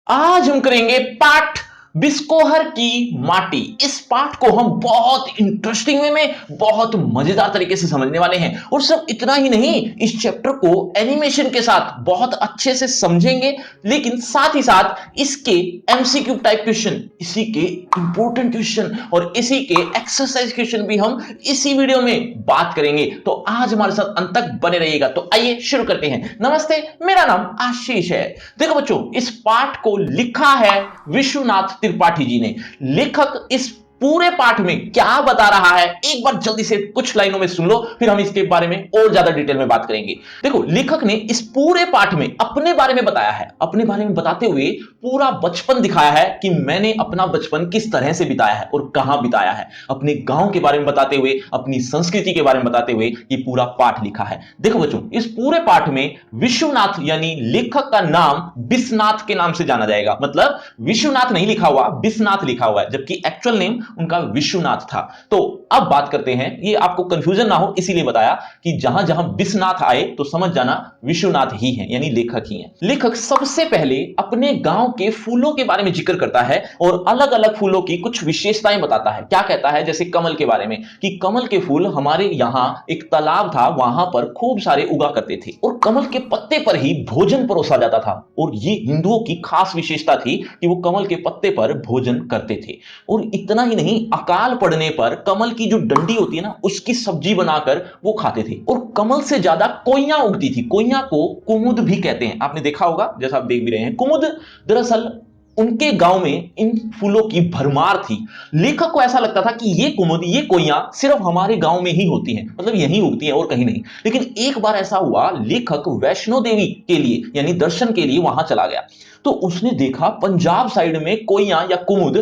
आज हम करेंगे पाठ बिस्कोहर की माटी। इस पाठ को हम बहुत इंटरेस्टिंग वे में बहुत मजेदार तरीके से समझने वाले हैं। और सिर्फ इतना ही नहीं, इस चैप्टर को एनिमेशन के साथ बहुत अच्छे से समझेंगे, लेकिन साथ ही साथ इसके एमसीक्यू टाइप क्वेश्चन, इसी के इंपॉर्टेंट क्वेश्चन और इसी के एक्सरसाइज क्वेश्चन भी हम इसी वीडियो में बात करेंगे। तो आज हमारे साथ अंत तक बने रहिएगा। तो आइए शुरू करते हैं। नमस्ते, मेरा नाम आशीष है। देखो बच्चों, इस पाठ को लिखा है विश्वनाथ त्रिपाठी जी ने। लेखक इस पूरे पाठ में क्या बता रहा है, एक बार जल्दी से कुछ लाइनों में सुन लो, फिर हम इसके बारे में और ज्यादा डिटेल में बात करेंगे। देखो, लेखक ने इस पूरे पाठ में अपने बारे में बताया है। अपने बारे में बताते हुए पूरा बचपन दिखाया है कि मैंने अपना बचपन किस तरह से बिताया है और कहां बिताया है। अपने गांव के बारे में बताते हुए, अपनी संस्कृति के बारे में बताते हुए ये पूरा पाठ लिखा है। देखो बच्चों, इस पूरे पाठ में विश्वनाथ यानी लेखक का नाम बिस्नाथ के नाम से जाना जाएगा। मतलब विश्वनाथ नहीं लिखा हुआ, बिस्नाथ लिखा हुआ है, जबकि एक्चुअल नेम उनका विश्वनाथ था। तो अब बात करते हैं, ये आपको कंफ्यूजन ना हो इसीलिए बताया कि जहां जहां बिस्नाथ आए तो समझ जाना विश्वनाथ ही है, यानी लेखक ही है। लेखक सबसे पहले अपने गांव के फूलों के बारे में जिक्र करता है और अलग अलग फूलों की कुछ विशेषताएं बताता है। क्या कहता है, जैसे कमल के बारे में कि कमल के फूल हमारे यहां एक तालाब था, वहां पर खूब सारे उगा करते थे और कमल के पत्ते पर ही भोजन परोसा जाता था। और ये हिंदुओं की खास विशेषता थी कि वो कमल के पत्ते पर भोजन करते थे। और इतना ही नहीं, अकाल पड़ने पर कमल की जो डंडी होती है ना, उसकी सब्जी बनाकर वो खाते थे। और कमल से ज्यादा कोइयां उगती थी। कोइयां को कुमुद भी कहते हैं, आपने देखा होगा, जैसा आप देख भी रहे हैं। कुमुद दरअसल उनके गांव में इन फूलों की भरमार थी। लेखक को ऐसा लगता था कि ये कुमुद, ये कोइयां सिर्फ हमारे गांव में ही होती हैं, मतलब यहीं उगती हैं और कहीं नहीं। लेकिन एक बार ऐसा हुआ, लेखक वैष्णो देवी के लिए यानी दर्शन के लिए वहां चला गया। तो उसने देखा पंजाब साइड में कोइयां या कुमुद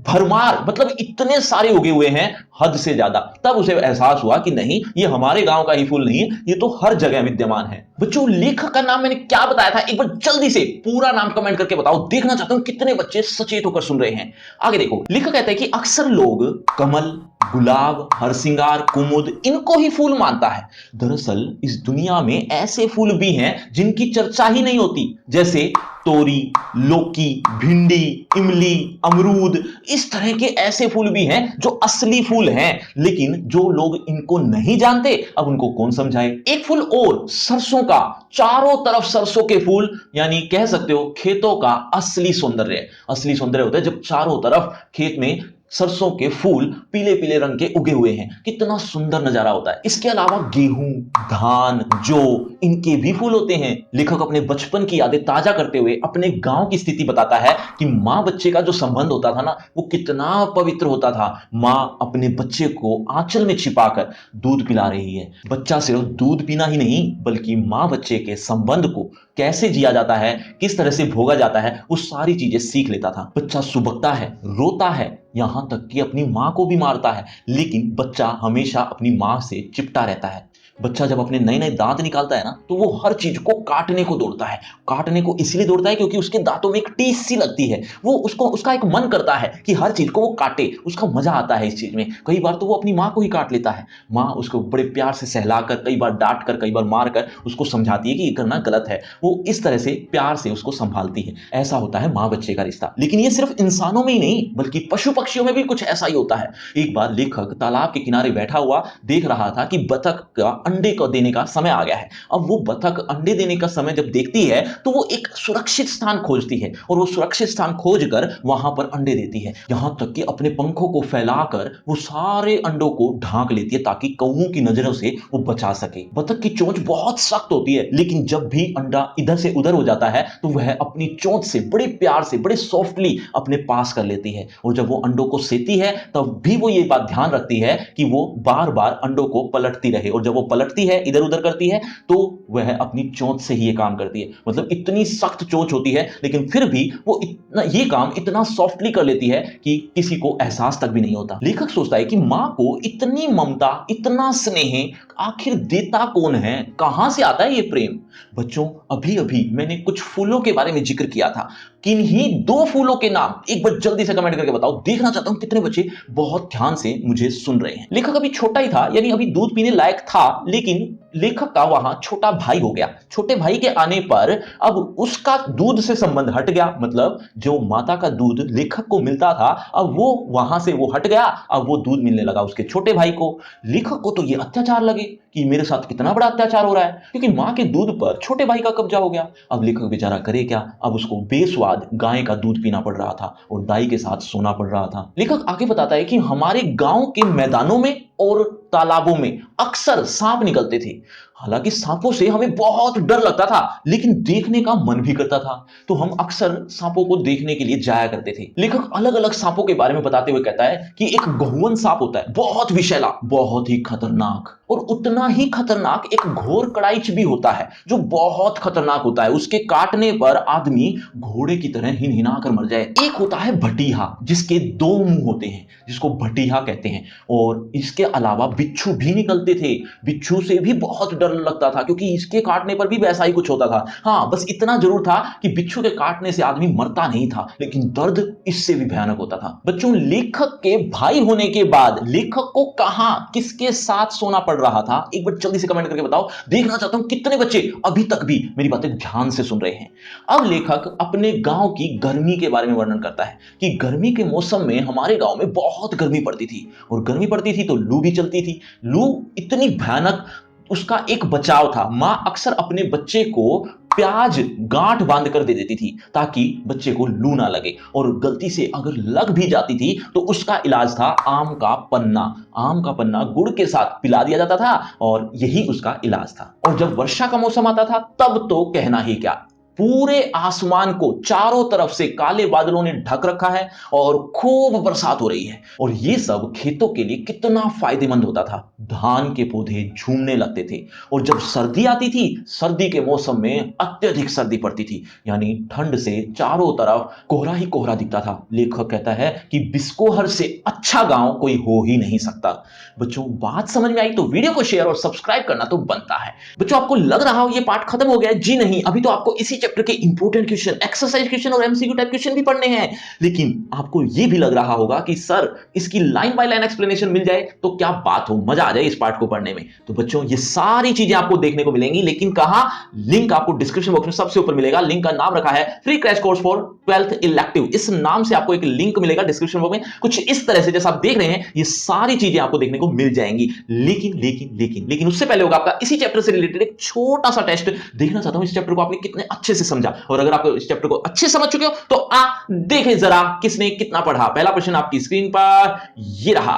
भरमार, मतलब इतने सारे उगे हुए हैं, हद से ज्यादा। तब उसे एहसास हुआ कि नहीं, ये हमारे गांव का ही फूल नहीं है, ये तो हर जगह विद्यमान है। बच्चों, लेखक का नाम मैंने क्या बताया था, एक बार जल्दी से पूरा नाम कमेंट करके बताओ। देखना चाहता हूं कितने बच्चे सचेत होकर सुन रहे हैं। आगे देखो, लेखक कहता है कि अक्सर लोग कमल, गुलाब, हरसिंगार, कुमुद इनको ही फूल मानता है। दरअसल इस दुनिया में ऐसे फूल भी हैं जिनकी चर्चा ही नहीं होती, जैसे तोरी, लौकी, भिंडी, इमली, अमरूद। इस तरह के ऐसे फूल भी हैं जो असली फूल हैं, लेकिन जो लोग इनको नहीं जानते, अब उनको कौन समझाए। एक फूल और, सरसों का। चारों तरफ सरसों के फूल, यानी कह सकते हो खेतों का असली सौंदर्य। असली सौंदर्य होता है जब चारों तरफ खेत में सरसों के फूल पीले पीले रंग के उगे हुए हैं, कितना सुंदर नजारा होता है। इसके अलावा गेहूं, धान, जौ, इनके भी फूल होते हैं। लेखक अपने बचपन की यादें ताजा करते हुए अपने गांव की स्थिति बताता है कि मां बच्चे का जो संबंध होता था ना, वो कितना पवित्र होता था। मां अपने बच्चे को आंचल में छिपाकर दूध पिला रही है। बच्चा सिर्फ दूध पीना ही नहीं, बल्कि मां बच्चे के संबंध को कैसे जिया जाता है, किस तरह से भोगा जाता है, वो सारी चीजें सीख लेता था। बच्चा सुबकता है, रोता है, यहां तक कि अपनी मां को भी मारता है, लेकिन बच्चा हमेशा अपनी मां से चिपटा रहता है। बच्चा जब अपने नए नए दांत निकालता है ना, तो वो हर चीज को काटने को दौड़ता है। काटने को इसलिए दौड़ता है क्योंकि उसके दांतों में एक टीस सी लगती है। वो उसको, उसका एक मन करता है कि हर चीज को वो काटे, उसका मजा आता है इस चीज में। कई बार तो वो अपनी मां को ही काट लेता है। मां उसको बड़े प्यार से सहलाकर, कई बार डांट कर, कई बार मार कर उसको समझाती है कि ये करना गलत है। वो इस तरह से प्यार से उसको संभालती है। ऐसा होता है मां बच्चे का रिश्ता। लेकिन ये सिर्फ इंसानों में ही नहीं, बल्कि पशु पक्षियों में भी कुछ ऐसा ही होता है। एक बार लेखक तालाब के किनारे बैठा हुआ देख रहा था कि बतख का अंडे को देने का समय आ गया है। अब वो बतख अंडे देने का समय जब देखती है, तो वो एक सुरक्षित स्थान खोजती है और वो सुरक्षित स्थान खोजकर वहां पर अंडे देती है। यहां तक कि अपने पंखों को फैलाकर वो सारे अंडों को ढांक लेती है ताकि कौओं की नजरों से वो बचा सके। बतख की चोंच बहुत सख्त होती है, लेकिन जब भी अंडा इधर से उधर हो जाता है, तो वह अपनी चोंच से बड़े प्यार से, बड़े सॉफ्टली अपने पास कर लेती है। और जब वो अंडों को सेती है, तब भी वो ये बात ध्यान रखती है कि वो बार बार अंडों को पलटती रहे। और जब वो पलटती है, इधर उधर करती है, तो वह अपनी चोंच से ही ये काम करती है। मतलब इतनी सख्त चोंच होती है, लेकिन फिर भी वो इतना ये काम इतना सॉफ्टली कर लेती है कि किसी को एहसास तक भी नहीं होता। लेखक सोचता है कि मां को इतनी ममता, इतना स्नेह आखिर देता कौन है, कहां से आता है ये प्रेम। बच्चों, अभी अभी मैंने कुछ फूलों के बारे में जिक्र किया था। किन्हीं दो फूलों के नाम एक बार जल्दी से कमेंट करके बताओ। देखना चाहता हूं कितने बच्चे बहुत ध्यान से मुझे सुन रहे हैं। लेखक अभी छोटा ही था, यानी अभी दूध पीने लायक था, लेकिन लेखक का वहां छोटा भाई हो गया। छोटे भाई के आने पर अब उसका दूध से संबंध हट गया, मतलब जो माता का दूध लेखक को मिलता था अब वो वहां से वो हट गया, अब वो दूध मिलने लगा उसके छोटे भाई को। लेखक को तो ये अत्याचार लगे कि मेरे साथ कितना बड़ा अत्याचार हो रहा है, क्योंकि मां के दूध पर छोटे भाई का कब्जा हो गया। अब लेखक बेचारा करे क्या, अब उसको बेस्वाद गाय का दूध पीना पड़ रहा था और दाई के साथ सोना पड़ रहा था। लेखक आगे बताता है कि हमारे गांव के मैदानों में और तालाबों में अक्सर सांप निकलते थे। हालांकि सांपों से हमें बहुत डर लगता था, लेकिन देखने का मन भी करता था, तो हम अक्सर सांपों को देखने के लिए जाया करते थे। लेखक अलग अलग सांपों के बारे में बताते हुए कहता है कि एक गहुवन सांप होता है, बहुत विषैला, बहुत ही खतरनाक, और उतना ही खतरनाक एक घोर कड़ाइच भी होता है जो बहुत खतरनाक होता है, उसके काटने पर आदमी घोड़े की तरह हिनहिना कर मर जाए। एक होता है भटिया, जिसके दो मुंह होते हैं, जिसको भटिया कहते हैं। और इसके अलावा बिच्छू भी निकलते थे। बिच्छू से भी बहुत डर लगता था, क्योंकि इसके काटने पर भी वैसा ही कुछ होता था। हाँ, बस इतना जरूर था कि बिच्छू के काटने से आदमी मरता नहीं था, लेकिन दर्द इससे भी भयानक होता था। बच्चों, लेखक के भाई होने के बाद लेखक को कहां किसके साथ सोना पड़ रहा था, एक बार जल्दी से कमेंट करके बताओ। देखना चाहता हूं कितने बच्चे अभी तक भी मेरी बातें ध्यान से सुन रहे हैं। अब लेखक अपने गांव की गर्मी के बारे में वर्णन करता है कि गर्मी के मौसम में हमारे गांव में बहुत गर्मी पड़ती थी, और गर्मी पड़ती थी तो लू भी चलती थी। लू इतनी भयानक, उसका एक बचाव था। मां अक्सर अपने बच्चे को प्याज गांठ बांध कर दे देती थी ताकि बच्चे को लू ना लगे, और गलती से अगर लग भी जाती थी तो उसका इलाज था आम का पन्ना। आम का पन्ना गुड़ के साथ पिला दिया जाता था और यही उसका इलाज था। और जब वर्षा का मौसम आता था तब तो कहना ही क्या, पूरे आसमान को चारों तरफ से काले बादलों ने ढक रखा है और खूब बरसात हो रही है, और ये सब खेतों के लिए कितना फायदेमंद होता था। धान के पौधे झूमने लगते थे। और जब सर्दी आती थी, सर्दी के मौसम में अत्यधिक सर्दी पड़ती थी, यानी ठंड से चारों तरफ कोहरा ही कोहरा दिखता था। लेखक कहता है कि बिस्कोहर से अच्छा गांव कोई हो ही नहीं सकता। बच्चों, बात समझ में आई तो वीडियो को शेयर और सब्सक्राइब करना तो बनता है। बच्चों, आपको लग रहा हो ये पार्ट खत्म हो गया है? जी नहीं, अभी तो आपको इसी चैप्टर के इंपोर्टेंट क्वेश्चन, एक्सरसाइज क्वेश्चन और एमसीक्यू टाइप क्वेश्चन भी पढ़ने हैं। लेकिन आपको ये भी लग रहा होगा कि सर इसकी लाइन बाय लाइन एक्सप्लेनेशन मिल जाए तो क्या बात हो, मजा आ जाए इस पार्ट को पढ़ने में। तो बच्चों, ये सारी चीजें आपको देखने को मिलेंगी, लेकिन कहां? लिंक आपको डिस्क्रिप्शन बॉक्स में सबसे ऊपर मिलेगा। लिंक का नाम रखा है free crash course for 12th elective. इस नाम से आपको एक लिंक मिलेगा डिस्क्रिप्शन बॉक्स में, कुछ इस तरह से जैसा आप देख रहे हैं। ये सारी चीजें आपको देखने को मिल जाएंगी। लेकिन लेकिन लेकिन लेकिन उससे पहले होगा आपका इसी चैप्टर से रिलेटेड एक छोटा सा टेस्ट। देखना चाहता हूं इस चैप्टर को आपने कितने अच्छे से समझा, और अगर आप इस चैप्टर को अच्छे समझ चुके हो तो देखें जरा किसने कितना पढ़ा। पहला प्रश्न आपकी स्क्रीन पर ये रहा।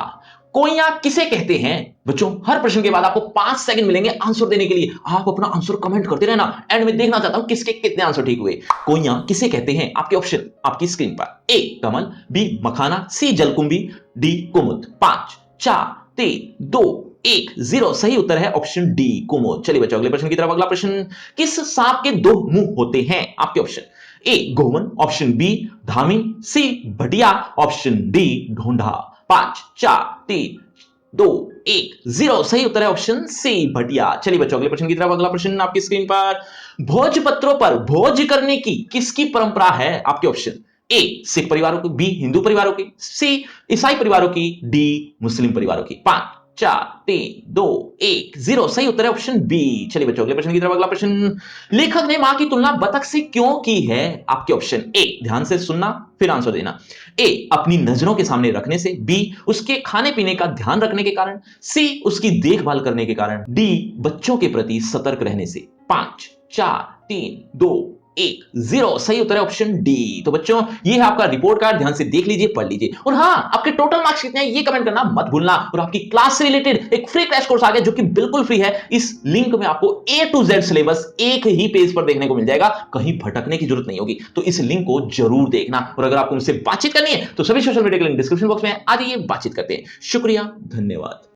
कोइयां किसे कहते हैं? बच्चों, हर प्रश्न के बाद आपको 5 सेकंड मिलेंगे आंसर देने के लिए। आप अपना आंसर कमेंट करते रहना, एंड में देखना चाहता हूं किसके कितने आंसर ठीक हुए। कोइयां किसे कहते हैं? आपके ऑप्शन आपकी स्क्रीन पर। ए कमल, बी मखाना, सी जलकुंभी, डी कुमुद। 5 4 3 2 1 0 सही उत्तर है ऑप्शन डी कुमुद। चलिए बच्चों, अगले प्रश्न की तरफ। अगला प्रश्न, किस सांप के 2 मुंह होते हैं? आपके ऑप्शन। ए गोवन, ऑप्शन बी धामी, सी भटिया, ऑप्शन डी ढोंढा। 5 4 3 2 1 0 सही उत्तर है ऑप्शन सी भटिया। चलिए बच्चों, अगले प्रश्न की तरफ। अगला प्रश्न आपकी स्क्रीन पर, भोजपत्रों पर भोज करने की किसकी परंपरा है? आपके ऑप्शन। ए सिख परिवारों की, बी हिंदू परिवारों की, सी ईसाई परिवारों की, डी मुस्लिम परिवारों की। 5 4 3 2 1 0 सही उत्तर है ऑप्शन बी। चलिए बच्चों, अगले प्रश्न की तरफ। अगला प्रश्न, लेखक ने मां की तुलना बतख से क्यों की है? आपके ऑप्शन। ए ध्यान से सुनना फिर आंसर देना। ए अपनी नजरों के सामने रखने से, बी उसके खाने पीने का ध्यान रखने के कारण, सी उसकी देखभाल करने के कारण, डी बच्चों के प्रति सतर्क रहने से। 5 4 3 2 1 0 सही उत्तर है ऑप्शन डी। तो बच्चों, ये है आपका रिपोर्ट कार्ड, ध्यान से देख लीजिए, पढ़ लीजिए। और हाँ, आपके टोटल मार्क्स कितने हैं ये कमेंट करना मत भूलना। और आपकी क्लास से रिलेटेड एक फ्री क्रैश कोर्स आ गया जो कि बिल्कुल फ्री है। इस लिंक में आपको A to Z सिलेबस एक ही पेज पर देखने को मिल जाएगा, कहीं भटकने की जरूरत नहीं होगी। तो इस लिंक को जरूर देखना। और अगर आपको मुझसे बातचीत करनी है तो सभी सोशल मीडिया के लिंक डिस्क्रिप्शन बॉक्स में आ जाइए, बातचीत करते हैं। शुक्रिया, धन्यवाद।